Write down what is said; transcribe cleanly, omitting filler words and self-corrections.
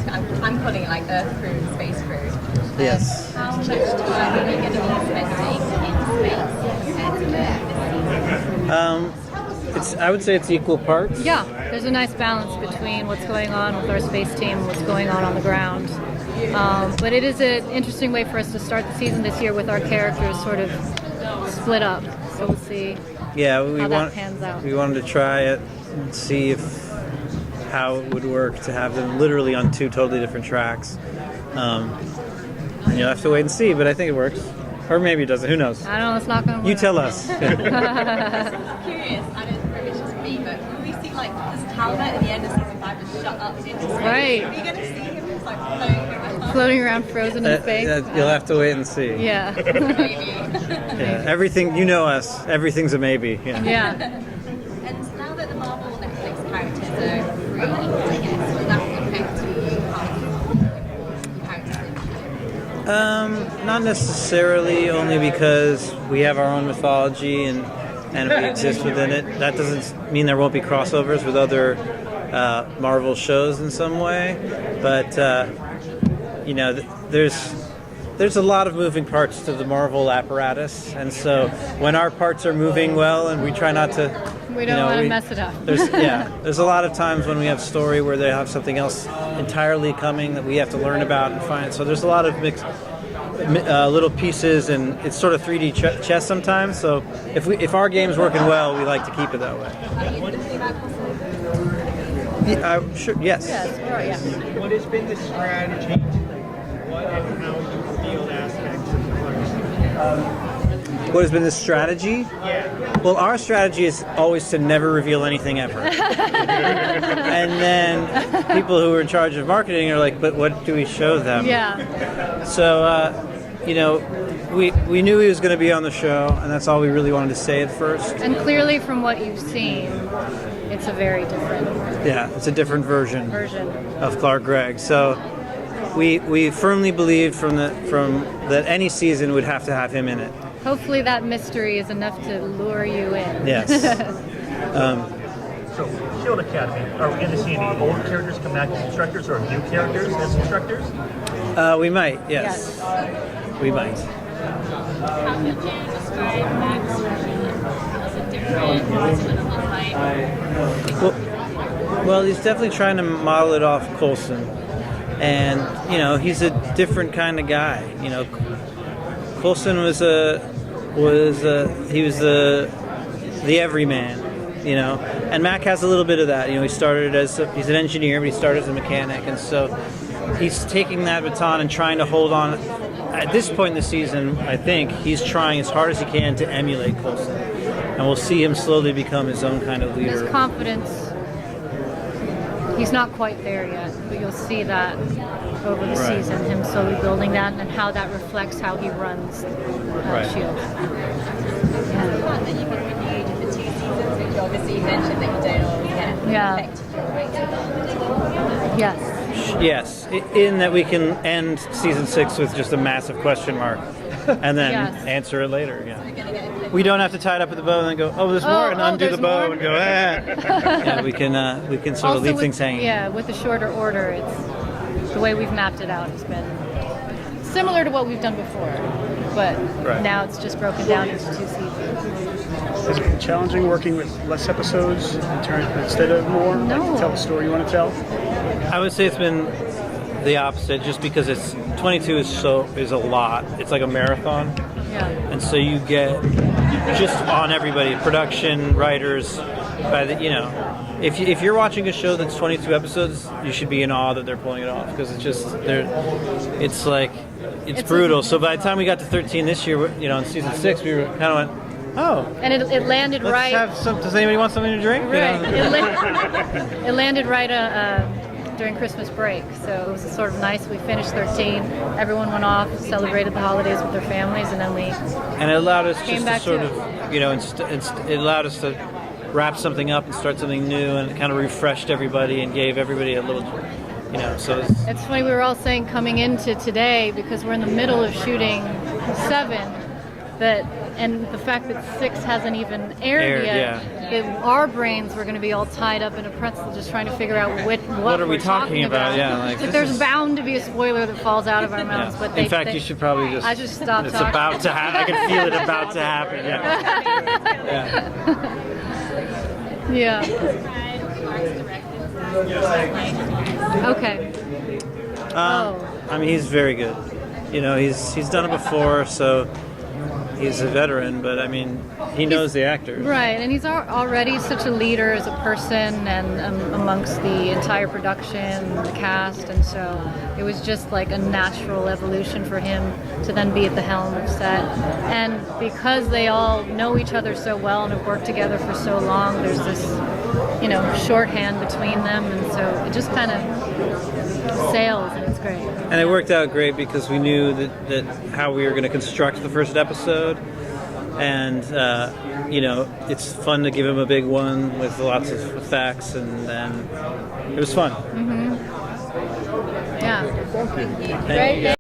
I'm calling it like Earth crew and space crew. Yes. How much time are we going to be spending in space compared to this season? I would say it's equal parts. Yeah, there's a nice balance between what's going on with our space team and what's going on the ground. But it is an interesting way for us to start the season this year with our characters sort of split up. So we'll see how that pans out. We wanted to try it and see how it would work to have them literally on two totally different tracks. And you'll have to wait and see, but I think it works. Or maybe it doesn't. Who knows? I don't know. It's not going to work. You tell us. Curious, I don't know if it's just me, but will we see like this Talbot at the end of season 5 just shut up into space? Right. Are we going to see him just like floating around frozen in space? You'll have to wait and see. Yeah. Maybe. Yeah, everything, you know us, everything's a maybe. Yeah. Yeah. And now that the Marvel Netflix characters are free, I guess, will that affect you? Not necessarily, only because we have our own mythology and we exist within it. That doesn't mean there won't be crossovers with other Marvel shows in some way, but there's a lot of moving parts to the Marvel apparatus, and so when our parts are moving well, and we try not to, we don't want to mess it up. There's a lot of times when we have story where they have something else entirely coming that we have to learn about and find. So there's a lot of mixed little pieces, and it's sort of 3D chess sometimes. So if our game's working well, we like to keep it that way. Sure. Yes. Yes. Right, yeah. What has been the strategy? What and how you feel aspects of the What has been the strategy? Yeah. Well, our strategy is always to never reveal anything ever. And then people who are in charge of marketing are like, but what do we show them? Yeah. So, we knew he was going to be on the show, and that's all we really wanted to say at first. And clearly from what you've seen, it's a very different It's a different version of Clark Gregg. So we firmly believed from that any season would have to have him in it. Hopefully that mystery is enough to lure you in. Yes. So, S.H.I.E.L.D. Academy, are we going to see any old characters come back as instructors or new characters as instructors? We might, yes. We might. How would you describe Mac's version? Was it different? What's it going to look like? Well, he's definitely trying to model it off Coulson. And, he's a different kind of guy. Coulson was the everyman, and Mac has a little bit of that. He started he's an engineer, but he started as a mechanic, and so he's taking that baton and trying to hold on. At this point in the season, I think he's trying as hard as he can to emulate Coulson, and we'll see him slowly become his own kind of leader. His confidence, he's not quite there yet, but you'll see that over the season, him slowly building that and how that reflects how he runs S.H.I.E.L.D. That you've been renewed for 2 seasons, which obviously you mentioned that you don't always get. Yes. Yes, in that we can end season 6 with just a massive question mark, and then answer it later. Yeah. We don't have to tie it up at the bow and then go, there's more, and undo the bow more? and go, Yeah, we can sort of leave things hanging. Yeah, with the shorter order, it's the way we've mapped it out has been similar to what we've done before, but now it's just broken down into 2 seasons. Has it been challenging working with less episodes instead of more? No. Like to tell the story you want to tell? I would say it's been the opposite, just because 22 is a lot. It's like a marathon. Yeah. And so you get just on everybody, production, writers, if you're watching a show that's 22 episodes, you should be in awe that they're pulling it off, because it's brutal. So by the time we got to 13 this year, in season 6, we were kind of went, and it landed right. Does anybody want something to drink? Right. It landed right during Christmas break, so it was sort of nice. We finished 13. Everyone went off, celebrated the holidays with their families, and then and it allowed us came just to back sort of, it allowed us to wrap something up and start something new, and it kind of refreshed everybody and gave everybody a little, so it's funny, we were all saying coming into today, because we're in the middle of shooting 7, that and the fact that 6 hasn't even aired yet, that our brains were going to be all tied up in a pretzel just trying to figure out what are we we're talking about? Yeah, like, that there's bound to be a spoiler that falls out of our mouths. But in fact, you should probably just. I should stop It's talking. about to happen. I can feel it about to happen. Yeah. Yeah. Mark's directed. Okay. I mean, he's very good. You know, he's done it before, so he's a veteran. But I mean, he knows the actors. Right, and he's already such a leader as a person and amongst the entire production, the cast, and so it was just like a natural evolution for him to then be at the helm of set. And because they all know each other so well and have worked together for so long, there's this, shorthand between them, and so it just kind of sails, and it's great. And it worked out great because we knew that how we were going to construct the first episode. And, it's fun to give him a big one with lots of effects, and then it was fun. Mm-hmm. Yeah. Great.